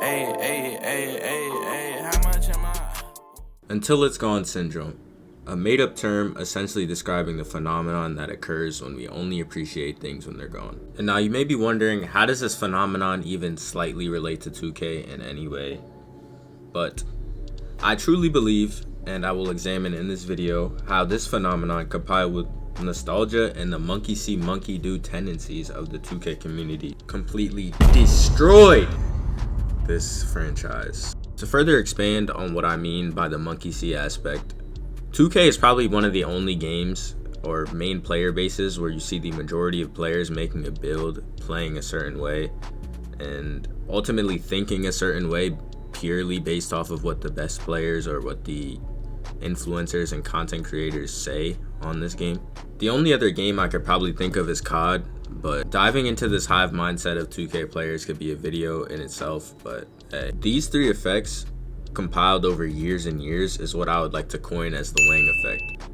How much am I? Until It's Gone syndrome, a made-up term essentially describing the phenomenon that occurs when we only appreciate things when they're gone. And now you may be wondering, how does this phenomenon even slightly relate to 2K in any way? But I truly believe, and I will examine in this video, how this phenomenon compiled with nostalgia and the monkey see monkey do tendencies of the 2K community completely destroyed this franchise. To further expand on what I mean by the monkey see aspect, 2K is probably one of the only games or main player bases where you see the majority of players making a build, playing a certain way, and ultimately thinking a certain way purely based off of what the best players or what the influencers and content creators say on this game. The only other game I could probably think of is COD, but diving into this hive mindset of 2K players could be a video in itself. But hey, these three effects compiled over years and years is what I would like to coin as the Wang effect,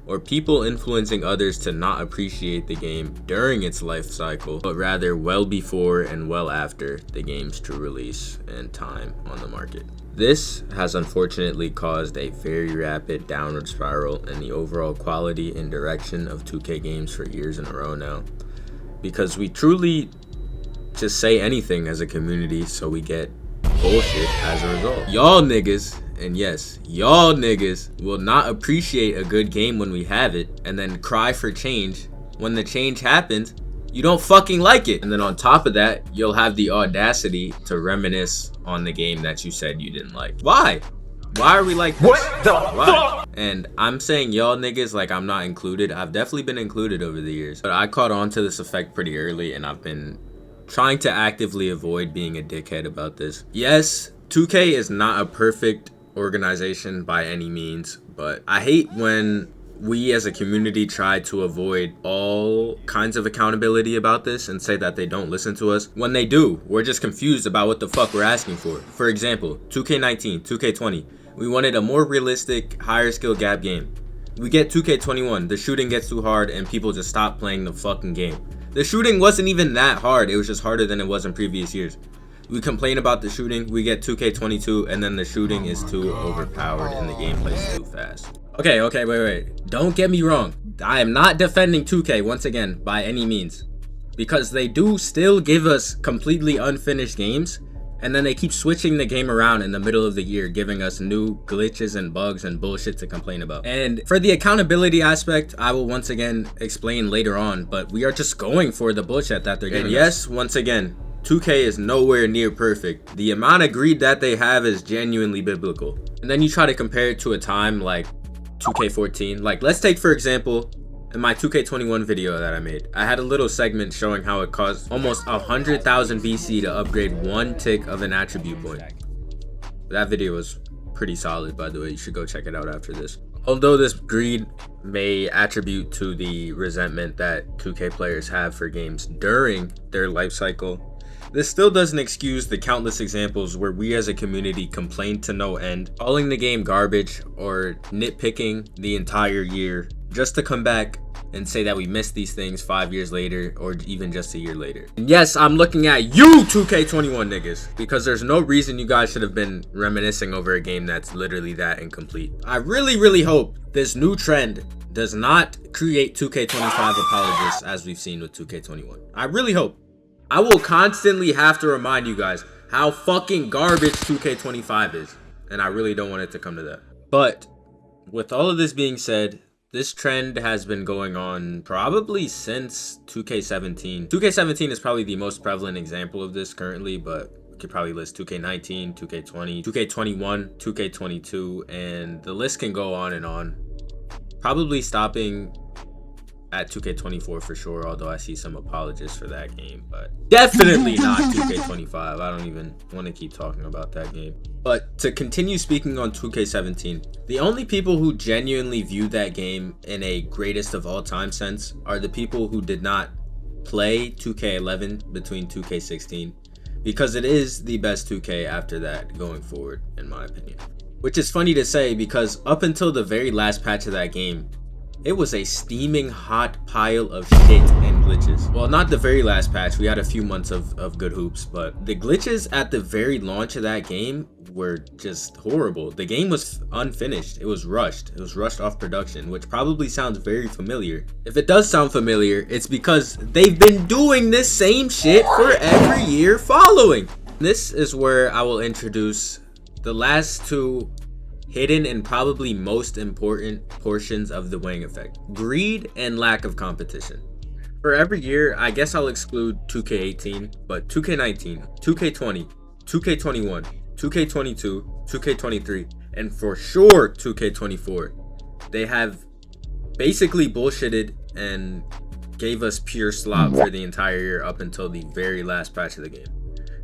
or people influencing others to not appreciate the game during its life cycle, but rather well before and well after the game's true release and time on the market. This has unfortunately caused a very rapid downward spiral in the overall quality and direction of 2K games for years in a row now, because we truly just say anything as a community, so we get bullshit as a result. Y'all niggas, and yes, y'all niggas will not appreciate a good game when we have it and then cry for change. When the change happens, you don't fucking like it. And then on top of that, you'll have the audacity to reminisce on the game that you said you didn't like. Why? Why are we like this? What the fuck? And I'm saying y'all niggas like I'm not included. I've definitely been included over the years, but I caught on to this effect pretty early, and I've been trying to actively avoid being a dickhead about this. Yes, 2K is not a perfect organization by any means, but I hate when we as a community try to avoid all kinds of accountability about this and say that they don't listen to us. When they do, we're just confused about what the fuck we're asking for. For example, 2K19, 2K20, we wanted a more realistic, higher skill gap game. We get 2K21, the shooting gets too hard and people just stop playing the fucking game. The shooting wasn't even that hard, it was just harder than it was in previous years. We complain about the shooting, we get 2K22, and then the shooting is too overpowered and the gameplay is too fast. Okay, wait. Don't get me wrong. I am not defending 2K once again by any means, because they do still give us completely unfinished games, and then they keep switching the game around in the middle of the year, giving us new glitches and bugs and bullshit to complain about. And for the accountability aspect, I will once again explain later on, but we are just going for the bullshit that they're giving us. Yes, once again, 2K is nowhere near perfect. The amount of greed that they have is genuinely biblical. And then you try to compare it to a time like 2K14. Like, let's take for example, in my 2K21 video that I made, I had a little segment showing how it cost almost 100,000 VC to upgrade one tick of an attribute point. That video was pretty solid, by the way. You should go check it out after this. Although this greed may attribute to the resentment that 2K players have for games during their life cycle, this still doesn't excuse the countless examples where we as a community complain to no end, calling the game garbage or nitpicking the entire year just to come back and say that we missed these things 5 years later or even just a year later. And yes, I'm looking at you 2K21 niggas, because there's no reason you guys should have been reminiscing over a game that's literally that incomplete. I really hope this new trend does not create 2K25 apologists as we've seen with 2K21. I really hope. I will constantly have to remind you guys how fucking garbage 2K25 is, and I really don't want it to come to that. But with all of this being said, this trend has been going on probably since 2K17. 2K17 is probably the most prevalent example of this currently, but we could probably list 2K19, 2K20, 2K21, 2K22, and the list can go on and on. Probably stopping at 2K24 for sure, although I see some apologists for that game, but definitely not 2K25. I don't even want to keep talking about that game. But to continue speaking on 2K17, the only people who genuinely view that game in a greatest of all time sense are the people who did not play 2K11 between 2K16, because it is the best 2K after that going forward, in my opinion. Which is funny to say, because up until the very last patch of that game, It was a steaming hot pile of shit and glitches. Well, not the very last patch. We had a few months of good hoops, but the glitches at the very launch of that game were just horrible. The game was unfinished. It was rushed. It was rushed off production, which probably sounds very familiar. If it does sound familiar, it's because they've been doing this same shit for every year following. This is where I will introduce the last two hidden and probably most important portions of the Wang effect: greed and lack of competition. For every year, I guess I'll exclude 2K18, but 2K19, 2K20, 2K21, 2K22, 2K23, and for sure 2K24, they have basically bullshitted and gave us pure slop for the entire year up until the very last patch of the game.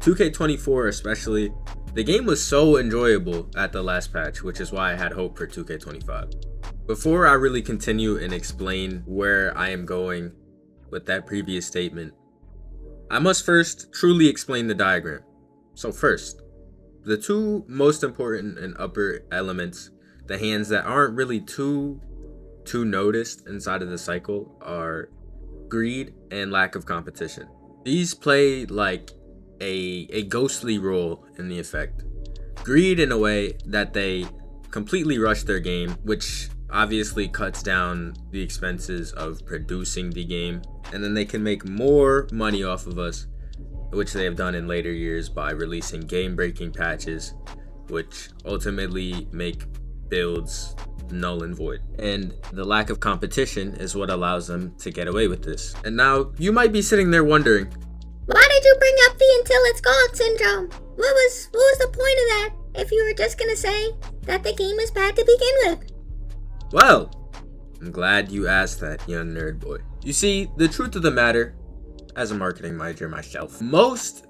2K24 especially, the game was so enjoyable at the last patch, which is why I had hope for 2K25. Before I really continue and explain where I am going with that previous statement, I must first truly explain the diagram. So first, the two most important and upper elements, the hands that aren't really too noticed inside of the cycle, are greed and lack of competition. These play like a ghostly role in the effect. Greed in a way that they completely rush their game, which obviously cuts down the expenses of producing the game, and then they can make more money off of us, which they have done in later years by releasing game-breaking patches, which ultimately make builds null and void. And the lack of competition is what allows them to get away with this. And now you might be sitting there wondering, why did you bring up the until it's gone syndrome? What was the point of that if you were just gonna say that the game is bad to begin with? well, I'm glad you asked that, young nerd boy. You see, the truth of the matter, as a marketing major myself, most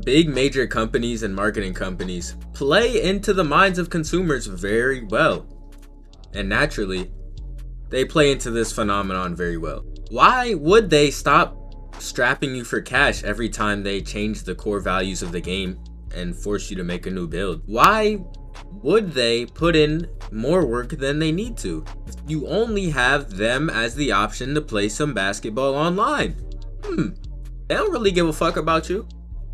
big major companies and marketing companies play into the minds of consumers very well. And naturally, they play into this phenomenon very well. Why would they stop strapping you for cash every time they change the core values of the game and force you to make a new build? Why would they put in more work than they need to? You only have them as the option to play some basketball online. They don't really give a fuck about you.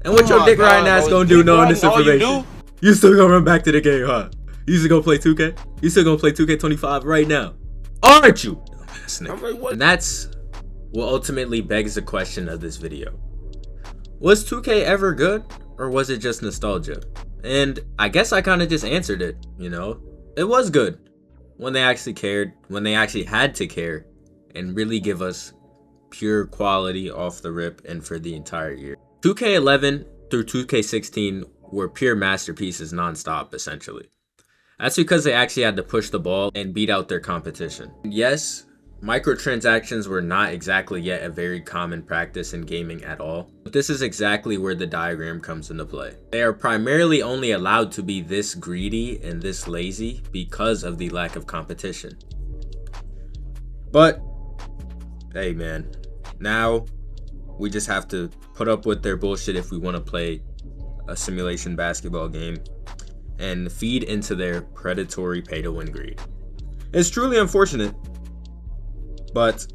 And what your dick riding ass gonna do knowing this information? You still gonna run back to the game, huh? You still gonna play 2K? You still gonna play 2K25 right now? Aren't you? And that's what ultimately begs the question of this video. Was 2K ever good, or was it just nostalgia? And I guess I kind of just answered it, you know? It was good when they actually cared, when they actually had to care and really give us pure quality off the rip and for the entire year. 2K11 through 2K16 were pure masterpieces non-stop, essentially. That's because they actually had to push the ball and beat out their competition. Yes, microtransactions were not exactly yet a very common practice in gaming at all, but this is exactly where the diagram comes into play. They are primarily only allowed to be this greedy and this lazy because of the lack of competition. But, hey man, now we just have to put up with their bullshit if we want to play a simulation basketball game and feed into their predatory pay-to-win greed. It's truly unfortunate, but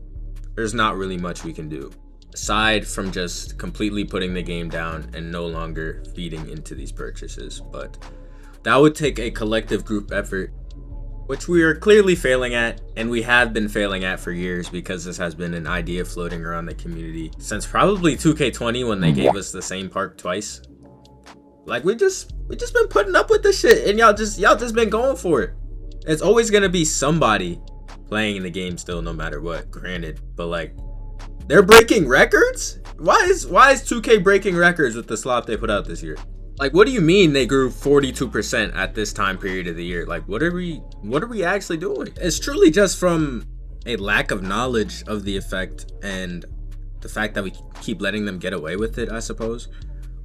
there's not really much we can do aside from just completely putting the game down and no longer feeding into these purchases. But that would take a collective group effort, which we are clearly failing at, and we have been failing at for years because this has been an idea floating around the community since probably 2K20 when they gave us the same park twice. Like we just been putting up with this shit, and y'all just been going for it. It's always gonna be somebody playing the game still, no matter what, granted, but like they're breaking records. Why is 2K breaking records with the slop they put out this year? Like, what do you mean they grew 42% at this time period of the year? Like, what are we actually doing? It's truly just from a lack of knowledge of the effect and the fact that we keep letting them get away with it, I suppose,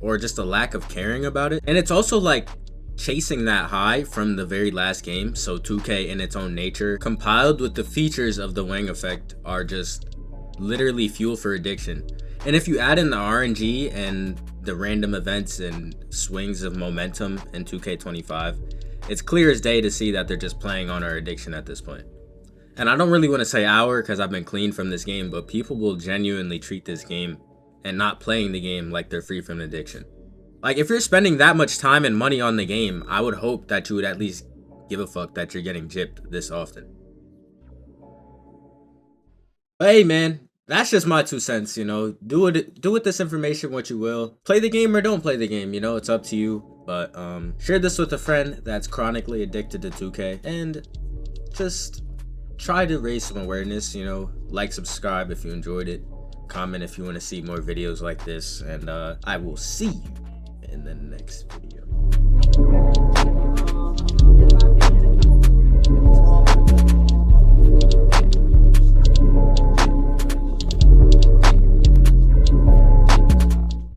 or just a lack of caring about it. And it's also like chasing that high from the very last game. So 2K in its own nature, compiled with the features of the Wang effect, are just literally fuel for addiction. And if you add in the RNG and the random events and swings of momentum in 2K25, it's clear as day to see that they're just playing on our addiction at this point. And I don't really want to say our because I've been clean from this game, but people will genuinely treat this game and not playing the game like they're free from addiction. Like, if you're spending that much time and money on the game, I would hope that you would at least give a fuck that you're getting gypped this often. But hey, man, that's just my 2 cents, you know. Do with this information what you will. Play the game or don't play the game, you know, it's up to you. But share this with a friend that's chronically addicted to 2K, and just try to raise some awareness, you know. Like, subscribe if you enjoyed it. Comment if you want to see more videos like this, and I will see you in the next video.